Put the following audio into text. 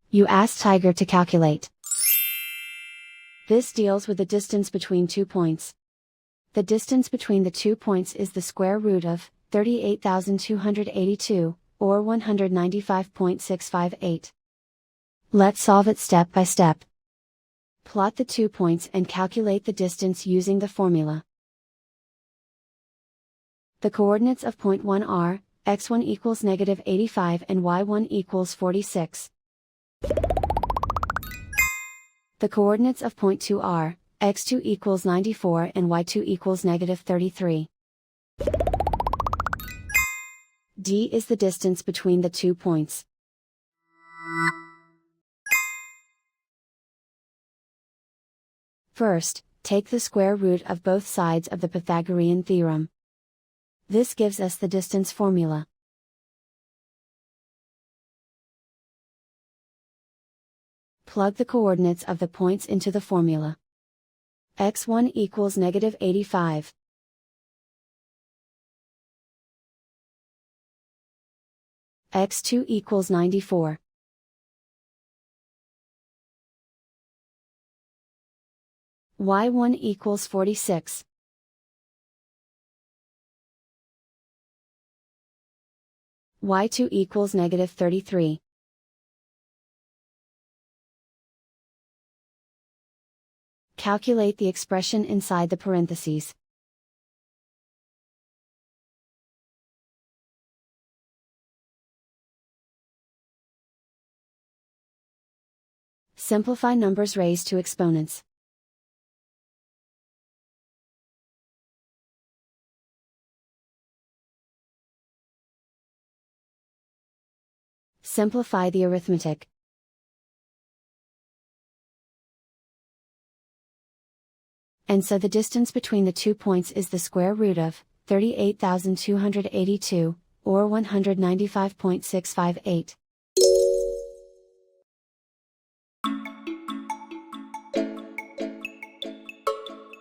You ask Tiger to calculate. This deals with the distance between 2 points. The distance between the 2 points is the square root of 38,282, or 195.658. Let's solve it step by step. Plot the 2 points and calculate the distance using the formula. The coordinates of point 1 are, x1 equals negative 85 and y1 equals 46. The coordinates of point 2 are, x2 equals 94 and y2 equals negative 33. D is the distance between the 2 points. First, take the square root of both sides of the Pythagorean theorem. This gives us the distance formula. Plug the coordinates of the points into the formula. x1 equals negative 85. x2 equals 94. y1 equals 46. y2 equals negative 33. Calculate the expression inside the parentheses. Simplify numbers raised to exponents. Simplify the arithmetic. And so the distance between the 2 points is the square root of 38,282, or 195.658.